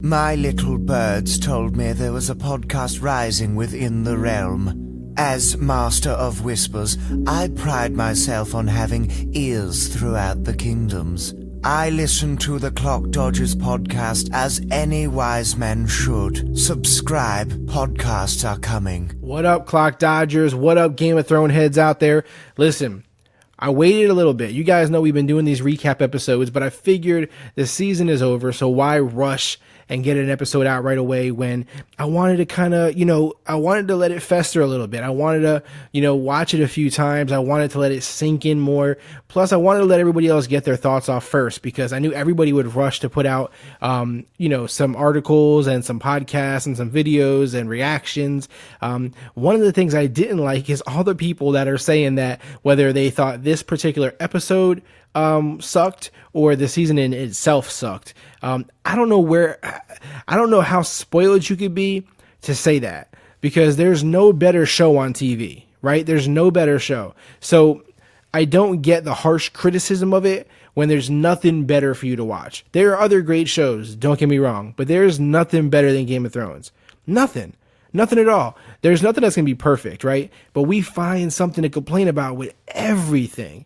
My little birds told me there was a podcast rising within the realm. As Master of Whispers, I pride myself on having ears throughout the kingdoms. I listen to the Clock Dodgers podcast as any wise man should. Subscribe, podcasts are coming. What up, Clock Dodgers? What up, Game of Thrones heads out there? Listen, I waited a little bit. You guys know we've been doing these recap episodes, but I figured the season is over, so why rush and get an episode out right away when I wanted to kind of, I wanted to let it fester a little bit. I wanted to, watch it a few times. I wanted to let it sink in more. Plus, I wanted to let everybody else get their thoughts off first because I knew everybody would rush to put out, some articles and some podcasts and some videos and reactions. One of the things I didn't like is all the people that are saying that whether they thought this particular episode sucked or the season in itself sucked. I don't know how spoiled you could be to say that because there's no better show on TV, right? There's no better show. So I don't get the harsh criticism of it when there's nothing better for you to watch. There are other great shows, don't get me wrong, but there's nothing better than Game of Thrones. Nothing at all. There's nothing that's going to be perfect, right? But we find something to complain about with everything.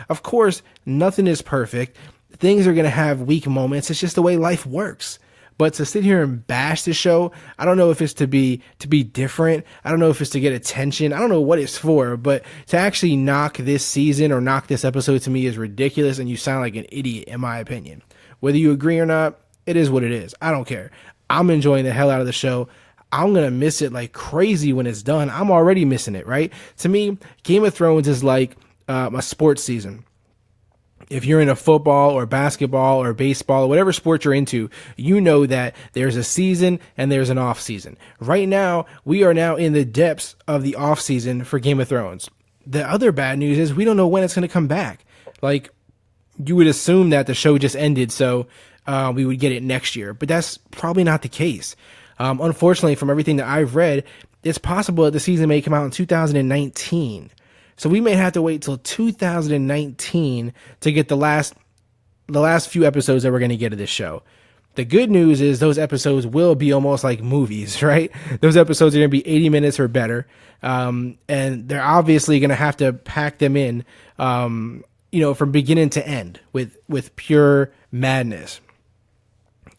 Of course, nothing is perfect. Things are going to have weak moments. It's just the way life works. But to sit here and bash the show, I don't know if it's to be different. I don't know if it's to get attention. I don't know what it's for, but to actually knock this season or knock this episode to me is ridiculous. And you sound like an idiot in my opinion. Whether you agree or not, it is what it is. I don't care. I'm enjoying the hell out of the show. I'm going to miss it like crazy when it's done. I'm already missing it, right? To me, Game of Thrones is like a sports season. If you're into football or basketball or baseball or whatever sport you're into, you know that there's a season and there's an off season. Right now, we are now in the depths of the off season for Game of Thrones. The other bad news is we don't know when it's going to come back. Like, you would assume that the show just ended, so we would get it next year, but that's probably not the case. Unfortunately, from everything that I've read, it's possible that the season may come out in 2019. So we may have to wait till 2019 to get the last few episodes that we're going to get of this show. The good news is those episodes will be almost like movies, right? Those episodes are going to be 80 minutes or better. And they're obviously going to have to pack them in, from beginning to end with pure madness.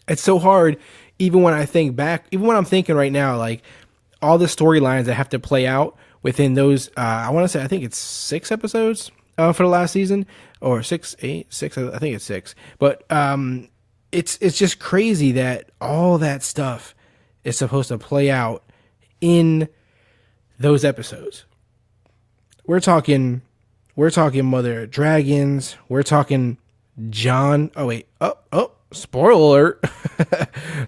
It's so hard, even when I think back, even when I'm thinking right now, like all the storylines that have to play out within those, I think it's 6 episodes for the last season, or 6, 8, 6. I think it's 6. But it's just crazy that all that stuff is supposed to play out in those episodes. We're talking Mother of Dragons. We're talking Jon. Oh wait. Oh. Spoiler alert.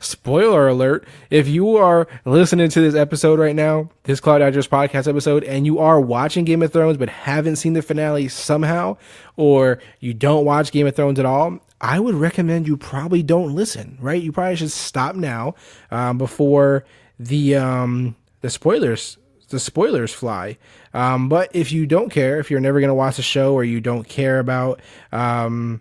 Spoiler alert. If you are listening to this episode right now, this Clock Dodgers podcast episode, and you are watching Game of Thrones but haven't seen the finale somehow, or you don't watch Game of Thrones at all, I would recommend you probably don't listen, right? You probably should stop now before the spoilers fly. But if you don't care, if you're never going to watch the show, or you don't care about, you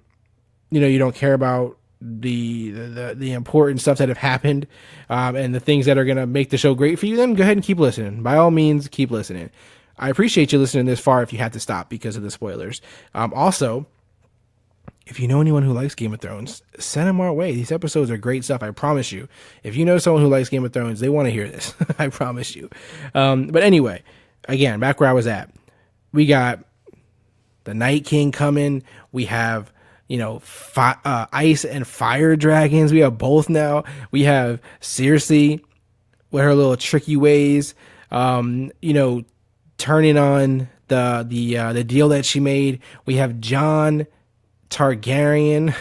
don't care about the important stuff that have happened, and the things that are going to make the show great for you, then go ahead and keep listening. By all means, keep listening. I appreciate you listening this far if you had to stop because of the spoilers. Also, if you know anyone who likes Game of Thrones, send them our way. These episodes are great stuff. I promise you. If you know someone who likes Game of Thrones, they want to hear this. I promise you. But anyway, again, back where I was at, we got the Night King coming. We have ice and fire dragons. We have both now. We have Cersei with her little tricky ways, turning on the deal that she made. We have Jon Targaryen.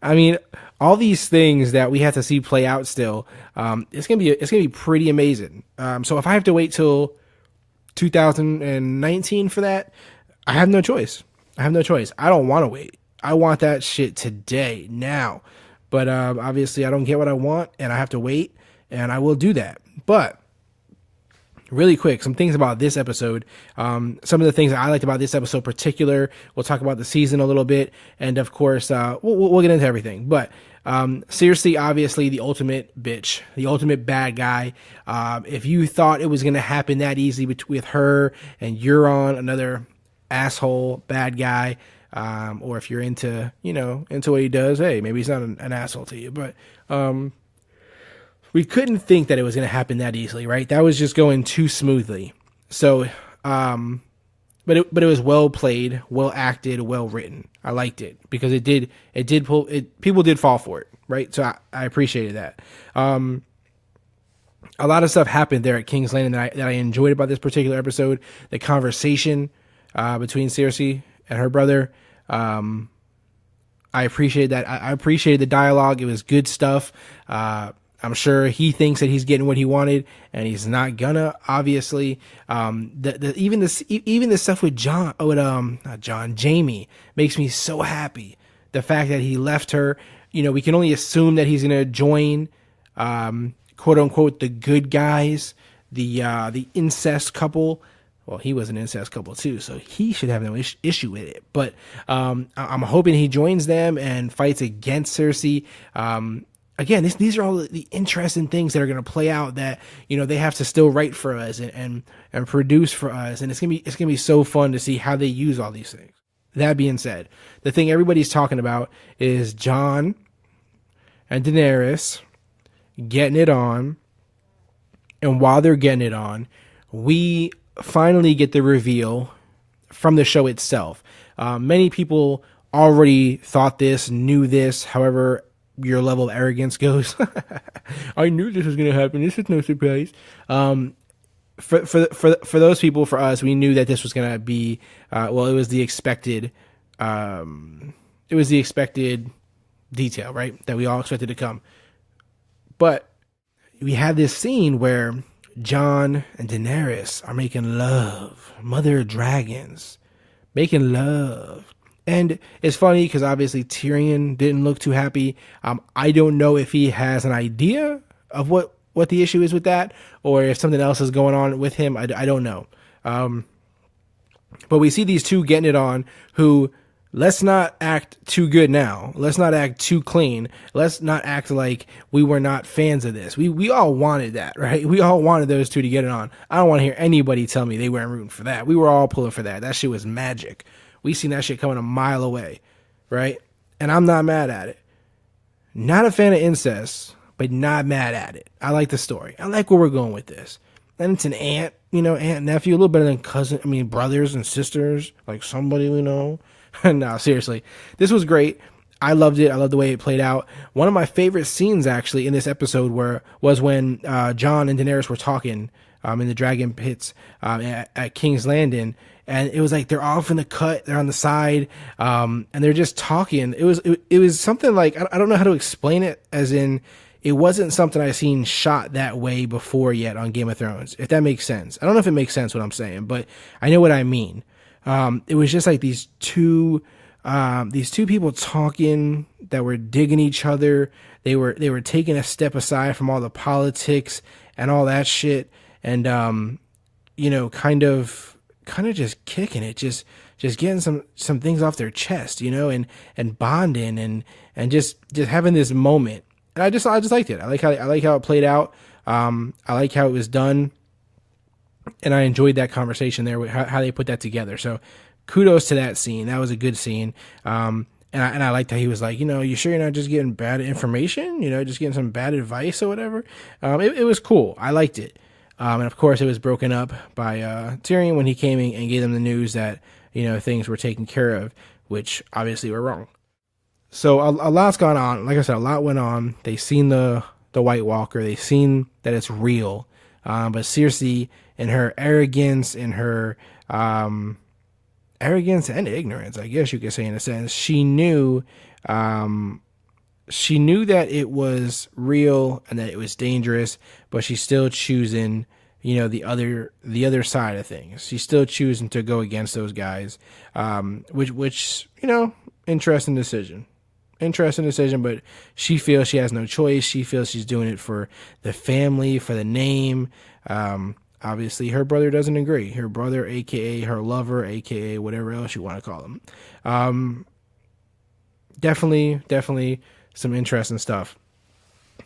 I mean, all these things that we have to see play out still. It's gonna be pretty amazing. So if I have to wait till 2019 for that, I have no choice. I don't want to wait. I want that shit today, now. But obviously I don't get what I want and I have to wait, and I will do that. But really quick, some things about this episode. Some of the things that I liked about this episode in particular. We'll talk about the season a little bit. And of course, we'll get into everything. But Cersei, obviously the ultimate bitch, the ultimate bad guy. If you thought it was going to happen that easy with her and Euron, another asshole bad guy, or if you're into what he does, hey, maybe he's not an asshole to you, but we couldn't think that it was going to happen that easily, right? That was just going too smoothly. So, but it was well played, well acted, well written. I liked it because it did pull it. People did fall for it, right? So I appreciated that. A lot of stuff happened there at King's Landing that I enjoyed about this particular episode. The conversation between Cersei and her brother. I appreciated that. I appreciated the dialogue. It was good stuff. I'm sure he thinks that he's getting what he wanted, and he's not gonna. Obviously, even the stuff with Jamie makes me so happy. The fact that he left her, we can only assume that he's gonna join, quote unquote, the good guys, the incest couple. Well, he was an incest couple too, so he should have no issue with it. But I'm hoping he joins them and fights against Cersei. Again, these are all the interesting things that are going to play out that, they have to still write for us and produce for us. And it's going to be so fun to see how they use all these things. That being said, the thing everybody's talking about is Jon and Daenerys getting it on. And while they're getting it on, we finally get the reveal from the show itself. Many people already thought this, knew this. However, your level of arrogance goes, I knew this was going to happen. This is no surprise. For those people, for us, we knew that this was going to be, it was the expected, detail, right? That we all expected to come. But we had this scene where Jon and Daenerys are making love, mother dragons, making love. And it's funny because obviously Tyrion didn't look too happy. I don't know if he has an idea of what the issue is with that, or if something else is going on with him. I don't know. But we see these two getting it on who, let's not act too good now. Let's not act too clean. Let's not act like we were not fans of this. We all wanted that, right? We all wanted those two to get it on. I don't want to hear anybody tell me they weren't rooting for that. We were all pulling for that. That shit was magic. We seen that shit coming a mile away, right? And I'm not mad at it. Not a fan of incest, but not mad at it. I like the story. I like where we're going with this. And it's an aunt, aunt, nephew, a little better than cousin. Brothers and sisters, like somebody we know. No, seriously. This was great. I loved it. I loved the way it played out. One of my favorite scenes, actually, in this episode was when Jon and Daenerys were talking in the dragon pits at King's Landing. And it was like they're off in the cut, they're on the side, and they're just talking. It was something like, I don't know how to explain it, as in it wasn't something I've seen shot that way before yet on Game of Thrones, if that makes sense. I don't know if it makes sense what I'm saying, but I know what I mean. It was just like these two people talking that were digging each other. They were taking a step aside from all the politics and all that shit, and kind of just kicking it, just getting some things off their chest, and bonding and just having this moment. And I just liked it. I like how it played out. I like how it was done, and I enjoyed that conversation there with how they put that together. So kudos to that scene. That was a good scene. And I liked how he was like, you sure you're not just getting bad information? Just getting some bad advice or whatever. It was cool. I liked it. And of course, it was broken up by Tyrion when he came in and gave them the news that things were taken care of, which obviously were wrong. So a lot's gone on. Like I said, a lot went on. They seen the White Walker. They seen that it's real. But Cersei, in her arrogance, in her arrogance and ignorance, I guess you could say in a sense, she knew that it was real and that it was dangerous, but she's still choosing, the other side of things. She's still choosing to go against those guys, which interesting decision, but she feels she has no choice. She feels she's doing it for the family, for the name. Obviously her brother doesn't agree. Her brother, AKA her lover, AKA whatever else you want to call him. Definitely some interesting stuff.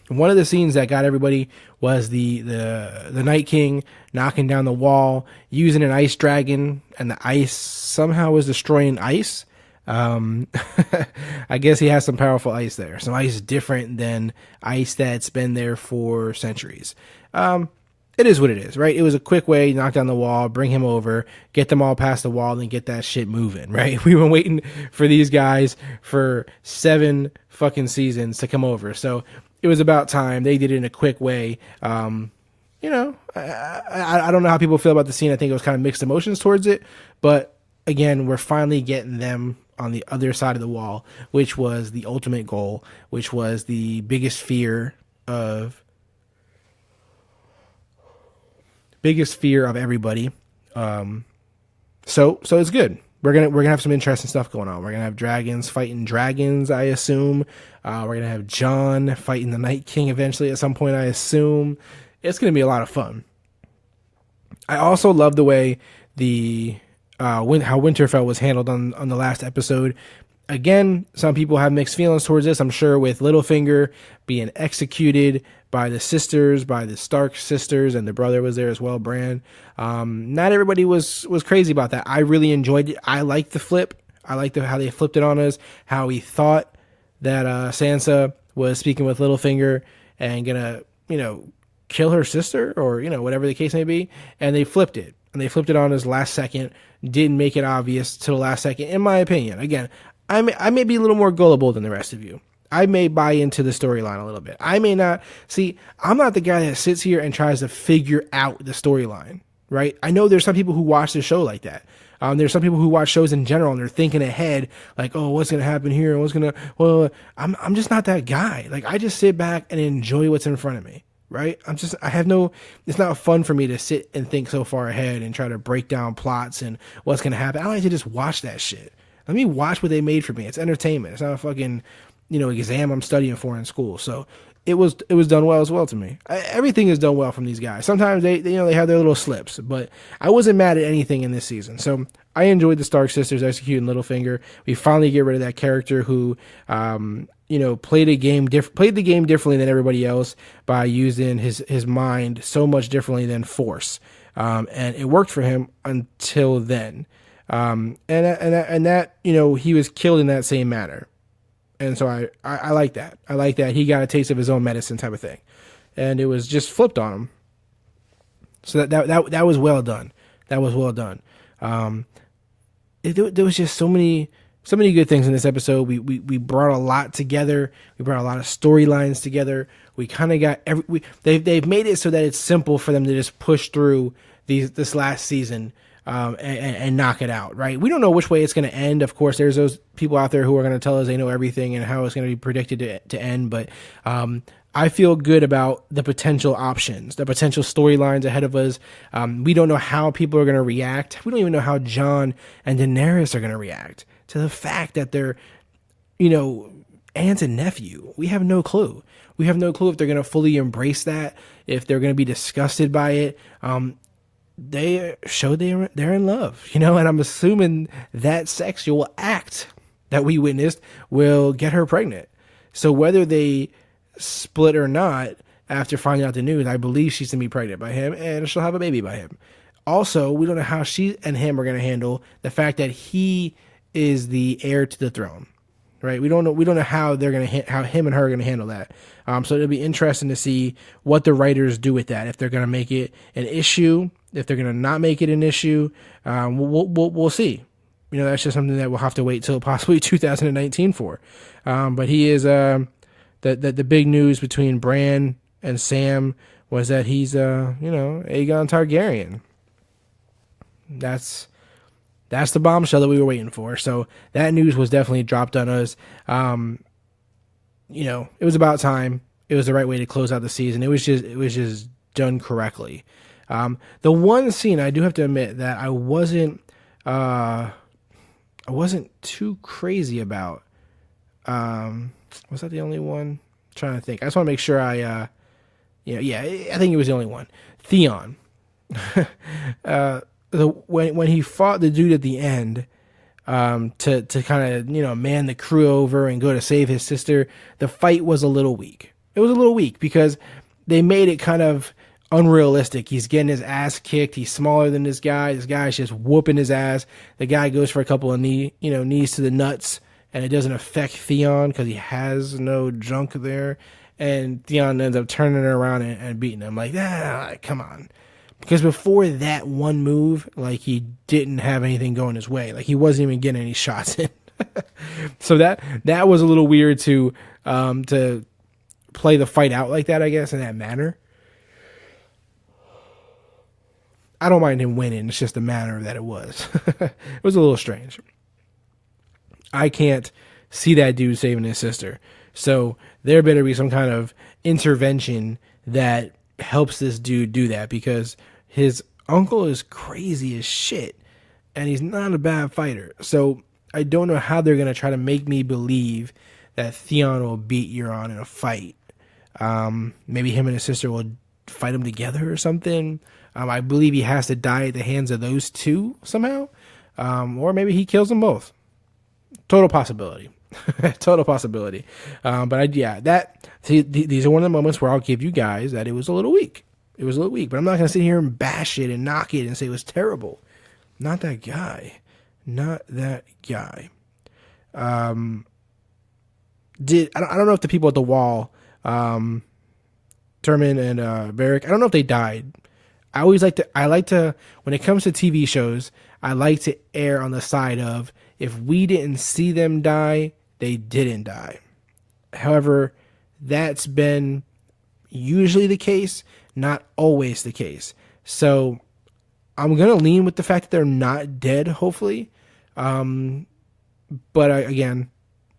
One of the scenes that got everybody was the Night King knocking down the wall, using an ice dragon, and the ice somehow was destroying ice. I guess he has some powerful ice there. Some ice different than ice that's been there for centuries. It is what it is, right? It was a quick way, knock down the wall, bring him over, get them all past the wall, and get that shit moving, right? We've been waiting for these guys for 7 fucking seasons to come over. So it was about time. They did it in a quick way. I don't know how people feel about the scene. I think it was kind of mixed emotions towards it. But again, we're finally getting them on the other side of the wall, which was the ultimate goal, which was the biggest fear of everybody. So it's good. We're gonna have some interesting stuff going on. We're gonna have dragons fighting dragons, I assume. We're gonna have Jon fighting the Night King eventually at some point, I assume. It's gonna be a lot of fun. I also love the way how Winterfell was handled on the last episode. Again, some people have mixed feelings towards this. I'm sure with Littlefinger being executed by the sisters, by the Stark sisters, and the brother was there as well, Bran. Not everybody was crazy about that. I really enjoyed it. I liked the flip. I liked how they flipped it on us, how he thought that Sansa was speaking with Littlefinger and gonna, kill her sister or, whatever the case may be. And they flipped it. And they flipped it on us last second. Didn't make it obvious to the last second, in my opinion. Again, I may be a little more gullible than the rest of you. I may buy into the storyline a little bit. I may not. See, I'm not the guy that sits here and tries to figure out the storyline, right? I know there's some people who watch the show like that. There's some people who watch shows in general and they're thinking ahead, like, oh, what's going to happen here? I'm just not that guy. Like, I just sit back and enjoy what's in front of me, right? It's not fun for me to sit and think so far ahead and try to break down plots and what's going to happen. I like to just watch that shit. Let me watch what they made for me. It's entertainment. It's not a fucking, exam I'm studying for in school. So it was done well as well to me. Everything is done well from these guys. Sometimes they have their little slips, but I wasn't mad at anything in this season. So I enjoyed the Stark sisters executing Littlefinger. We finally get rid of that character who, played the game differently than everybody else by using his mind so much differently than force. And it worked for him until then. And that, he was killed in that same manner. And so I like that. I like that he got a taste of his own medicine type of thing. And it was just flipped on him. So that was well done. That was well done. There was just so many good things in this episode. We brought a lot together. We brought a lot of storylines together. We kind of got they've made it so that it's simple for them to just push through this last season. And knock it out, right? We don't know which way it's going to end. Of course, there's those people out there who are going to tell us they know everything and how it's going to be predicted to end. But I feel good about the potential options, the potential storylines ahead of us. We don't know how people are going to react. We don't even know how Jon and Daenerys are going to react to the fact that they're, aunt and nephew. We have no clue. We have no clue if they're going to fully embrace that, if they're going to be disgusted by it. They showed they're in love, and I'm assuming that sexual act that we witnessed will get her pregnant. So whether they split or not, after finding out the news, I believe she's going to be pregnant by him and she'll have a baby by him. Also, we don't know how she and him are going to handle the fact that he is the heir to the throne, right? We don't know how they're going to how him and her are going to handle that. So it'll be interesting to see what the writers do with that. If they're going to make it an issue, if they're going to not make it an issue, we'll see. That's just something that we'll have to wait till possibly 2019 for. But he is the big news between Bran and Sam was that he's Aegon Targaryen. That's the bombshell that we were waiting for. So that news was definitely dropped on us. It was about time. It was the right way to close out the season. It was just done correctly. The one scene I do have to admit that I wasn't too crazy about. Was that the only one? I'm trying to think. I just want to make sure I think it was the only one. Theon. When he fought the dude at the end, to kind of, man the crew over and go to save his sister, the fight was a little weak. It was a little weak because they made it kind of unrealistic. He's getting his ass kicked. He's smaller than this guy. This guy's just whooping his ass. The guy goes for a couple of knees to the nuts, and it doesn't affect Theon because he has no junk there. And Theon ends up turning it around and beating him. Like, come on. Because before that one move, like, he didn't have anything going his way. Like, he wasn't even getting any shots in. So that was a little weird to play the fight out like that, I guess, in that manner. I don't mind him winning. It's just the manner that it was. It was a little strange. I can't see that dude saving his sister. So there better be some kind of intervention that helps this dude do that, because his uncle is crazy as shit and he's not a bad fighter. So I don't know how they're going to try to make me believe that Theon will beat Euron in a fight. Maybe him and his sister will fight him together or something. I believe he has to die at the hands of those two somehow. Or maybe he kills them both. Total possibility. Total possibility. These are one of the moments where I'll give you guys that it was a little weak. It was a little weak, but I'm not going to sit here and bash it and knock it and say it was terrible. Not that guy. Not that guy. I don't know if the people at the wall, Turman and Beric, I don't know if they died. I like to, when it comes to TV shows, I like to err on the side of, if we didn't see them die, they didn't die. However, that's been usually the case, not always the case. So I'm going to lean with the fact that they're not dead, hopefully. But again,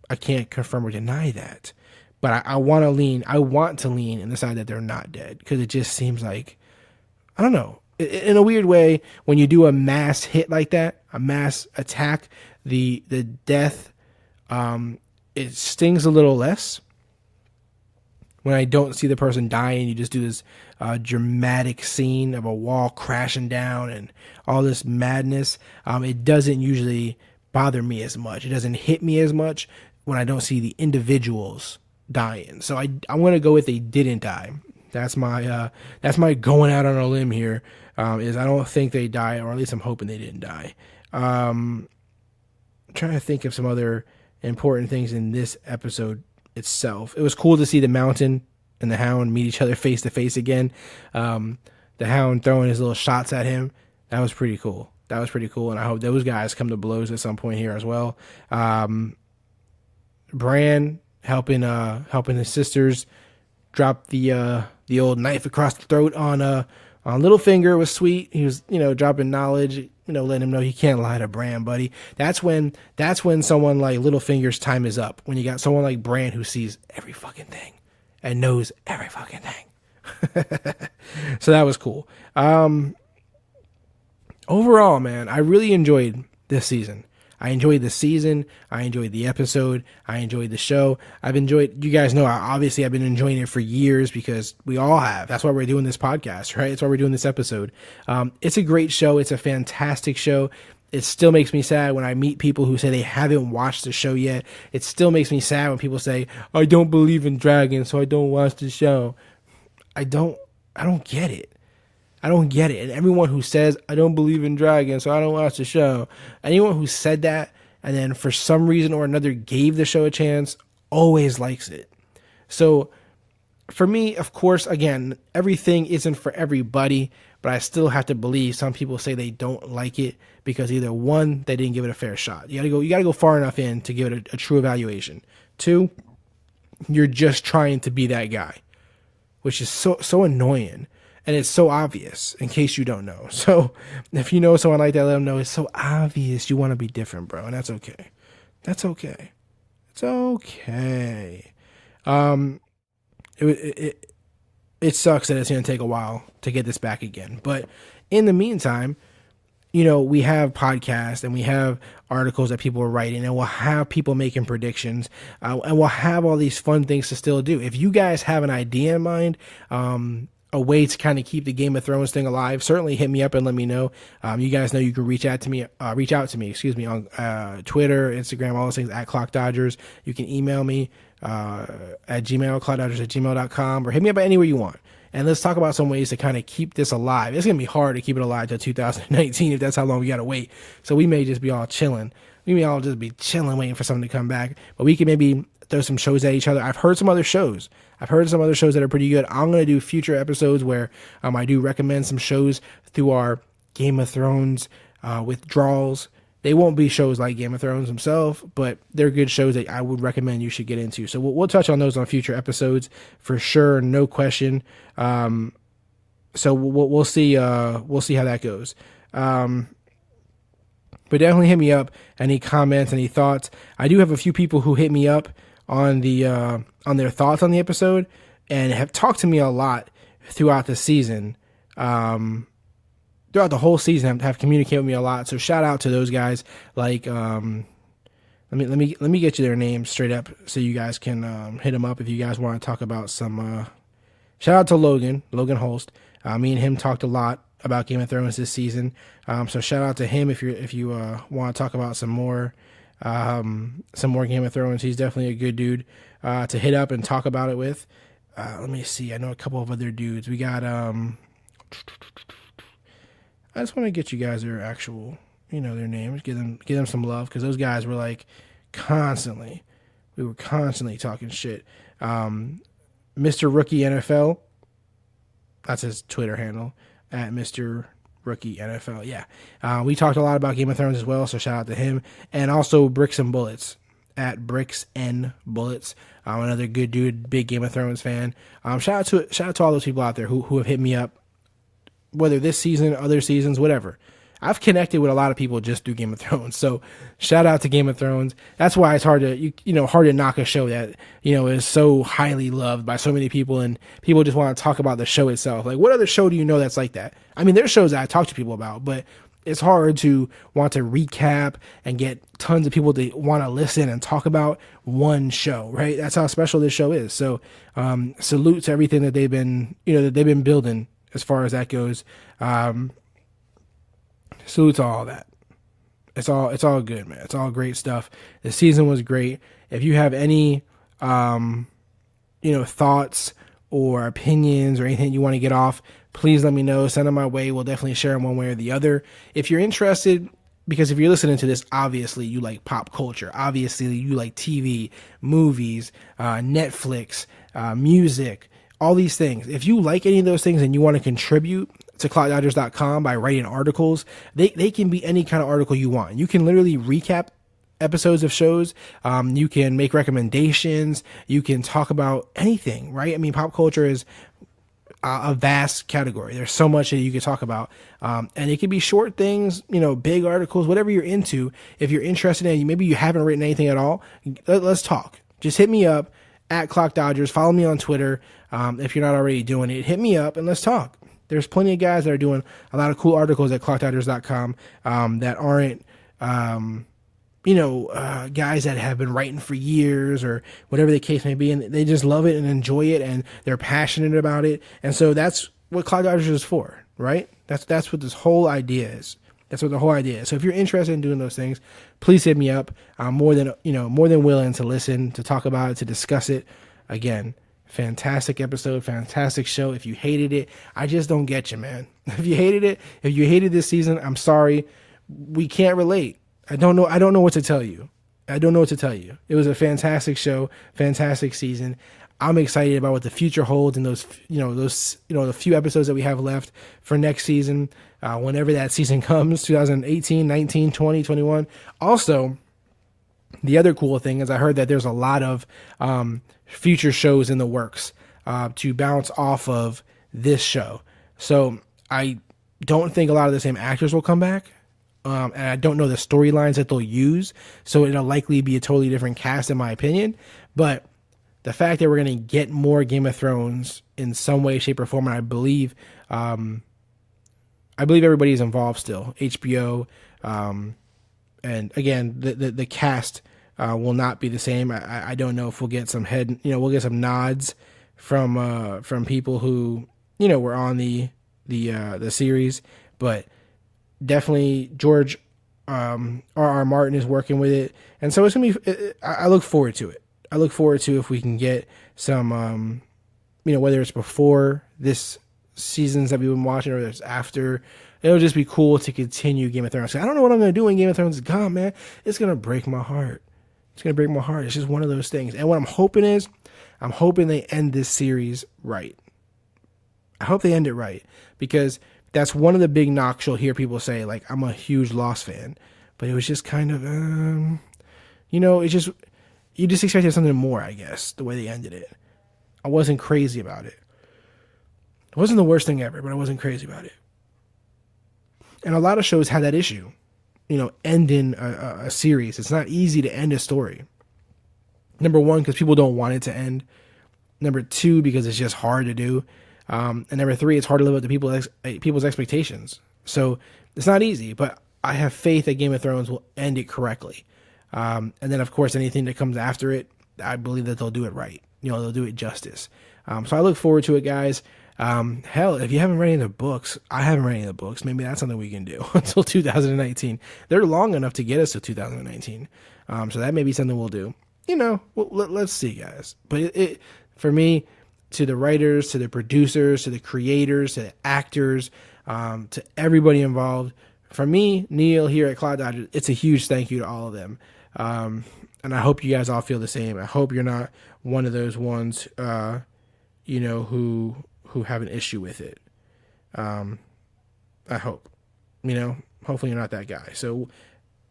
I can't confirm or deny that. But I want to lean in the side that they're not dead, because it just seems like, I don't know, in a weird way, when you do a mass hit like that, a mass attack, the death, it stings a little less. When I don't see the person dying, you just do this dramatic scene of a wall crashing down and all this madness. It doesn't usually bother me as much. It doesn't hit me as much when I don't see the individuals dying. So I'm going to go with they didn't die. That's my going out on a limb here. Is I don't think they die, or at least I'm hoping they didn't die. I'm trying to think of some other important things in this episode itself. It was cool to see the Mountain and the Hound meet each other face to face again. The Hound throwing his little shots at him. That was pretty cool. And I hope those guys come to blows at some point here as well. Bran helping his sisters drop the old knife across the throat on Littlefinger was sweet. He was, dropping knowledge, letting him know he can't lie to Bran, buddy. That's when someone like Littlefinger's time is up. When you got someone like Bran who sees every fucking thing and knows every fucking thing. So that was cool. Overall, man, I really enjoyed this season. I enjoyed the season. I enjoyed the episode. I enjoyed the show. You guys know, obviously I've been enjoying it for years, because we all have. That's why we're doing this podcast, right? That's why we're doing this episode. It's a great show. It's a fantastic show. It still makes me sad when I meet people who say they haven't watched the show yet. It still makes me sad when people say, I don't believe in dragons, so I don't watch the show. I don't get it. I don't get it. And everyone who says, I don't believe in dragons, so I don't watch the show, anyone who said that and then for some reason or another gave the show a chance, always likes it. So for me, of course, again, everything isn't for everybody, but I still have to believe some people say they don't like it because either one, they didn't give it a fair shot. You gotta go far enough in to give it a true evaluation. Two, you're just trying to be that guy, which is so annoying. And it's so obvious, in case you don't know. So if you know someone like that, let them know it's so obvious you want to be different, bro. And that's okay. That's okay. It's okay. It sucks that it's going to take a while to get this back again. But in the meantime, we have podcasts and we have articles that people are writing, and we'll have people making predictions, and we'll have all these fun things to still do. If you guys have an idea in mind, a way to kind of keep the Game of Thrones thing alive, certainly hit me up and let me know. You guys know you can reach out to me, on Twitter, Instagram, all those things at Clock Dodgers. You can email me at Gmail, clockdodgers@gmail.com, or hit me up anywhere you want. And let's talk about some ways to kind of keep this alive. It's going to be hard to keep it alive till 2019 if that's how long we got to wait. So we may just be all chilling. We may all just be chilling, waiting for something to come back. But we can maybe throw some shows at each other. I've heard some other shows that are pretty good. I'm going to do future episodes where I do recommend some shows through our Game of Thrones withdrawals. They won't be shows like Game of Thrones themselves, but they're good shows that I would recommend you should get into. So we'll touch on those on future episodes for sure, no question. So we'll see how that goes. But definitely hit me up. Any comments, any thoughts? I do have a few people who hit me up on their thoughts on the episode and have talked to me a lot throughout the season. Throughout the whole season, have communicated with me a lot. So shout out to those guys. Like, let me get you their names straight up so you guys can hit them up if you guys want to talk about some. Shout out to Logan Holst. Me and him talked a lot about Game of Thrones this season. So shout out to him if you want to talk about some more Game of Thrones. He's definitely a good dude to hit up and talk about it with. Let me see. I know a couple of other dudes. We got I just want to get you guys their actual, their names, give them some love, because those guys were like constantly talking shit. Mr. Rookie NFL, that's his Twitter handle, at Mr. Rookie NFL. Yeah. We talked a lot about Game of Thrones as well, so shout out to him. And also Bricks and Bullets, at Bricks and Bullets. Another good dude, big Game of Thrones fan. Shout out to all those people out there who have hit me up, whether this season, other seasons, whatever. I've connected with a lot of people just through Game of Thrones. So shout out to Game of Thrones. That's why it's hard to knock a show that, is so highly loved by so many people, and people just want to talk about the show itself. Like, what other show do you know that's like that? I mean, there's shows that I talk to people about, but it's hard to want to recap and get tons of people to want to listen and talk about one show, right? That's how special this show is. So, salute to everything that they've been building as far as that goes. Salute to all that. It's all good, man. It's all great stuff. The season was great. If you have any, thoughts or opinions or anything you want to get off, please let me know. Send them my way. We'll definitely share them one way or the other. If you're interested, because if you're listening to this, obviously you like pop culture. Obviously you like TV, movies, Netflix, music, all these things. If you like any of those things and you want to contribute to clockdodgers.com by writing articles, they can be any kind of article you want. You can literally recap episodes of shows. You can make recommendations. You can talk about anything, right? I mean, pop culture is a vast category. There's so much that you can talk about. And it can be short things, big articles, whatever you're into. If you're interested in it, maybe you haven't written anything at all, let's talk. Just hit me up at Clock Dodgers. Follow me on Twitter. If you're not already doing it, hit me up and let's talk. There's plenty of guys that are doing a lot of cool articles at clockdodgers.com that aren't, guys that have been writing for years or whatever the case may be, and they just love it and enjoy it and they're passionate about it. And so that's what Clock Dodgers is for, right? That's what this whole idea is. That's what the whole idea is. So if you're interested in doing those things, please hit me up. I'm more than willing to listen, to talk about it, to discuss it. Again, fantastic episode, fantastic show. If you hated it, I just don't get you, man. If you hated this season, I'm sorry. We can't relate. I don't know what to tell you. It was a fantastic show, fantastic season. I'm excited about what the future holds and the few episodes that we have left for next season, whenever that season comes, 2018, 19, 20, 21. Also, the other cool thing is I heard that there's a lot of future shows in the works to bounce off of this show. So I don't think a lot of the same actors will come back. And I don't know the storylines that they'll use. So it'll likely be a totally different cast in my opinion. But the fact that we're going to get more Game of Thrones in some way, shape, or form, and I believe everybody's involved still. HBO, and again, the cast will not be the same. I don't know if we'll get some nods from people who were on the series, but definitely George R.R. Martin is working with it, and so it's gonna be. I look forward to it. I look forward to if we can get some, whether it's before this seasons that we've been watching or whether it's after. It'll just be cool to continue Game of Thrones. I don't know what I'm gonna do when Game of Thrones is gone, man. It's gonna break my heart. It's gonna break my heart. It's just one of those things. And what I'm hoping they end this series right. I hope they end it right, because that's one of the big knocks you'll hear people say. Like, I'm a huge Lost fan, but it was just kind of, it's just, you just expected something more, I guess, the way they ended it. I wasn't crazy about it. It wasn't the worst thing ever, but I wasn't crazy about it. And a lot of shows had that issue, ending a series. It's not easy to end a story. Number one, because people don't want it to end. Number two, because it's just hard to do. And number three, it's hard to live up to people's expectations. So it's not easy, but I have faith that Game of Thrones will end it correctly. And then, of course, anything that comes after it, I believe that they'll do it right. They'll do it justice. So I look forward to it, guys. Hell, if you haven't read any of the books, I haven't read any of the books. Maybe that's something we can do until 2019. They're long enough to get us to 2019. So that may be something we'll do. Let's see, guys. But it for me, to the writers, to the producers, to the creators, to the actors, to everybody involved, for me, Neil here at Cloud Dodgers, it's a huge thank you to all of them. And I hope you guys all feel the same. I hope you're not one of those ones, who have an issue with it. I hope, hopefully you're not that guy. So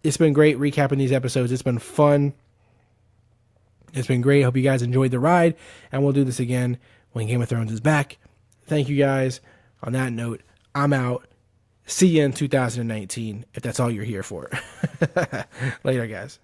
it's been great recapping these episodes. It's been fun. It's been great. I hope you guys enjoyed the ride, and we'll do this again when Game of Thrones is back. Thank you guys. On that note, I'm out. See you in 2019, if that's all you're here for. Later, guys.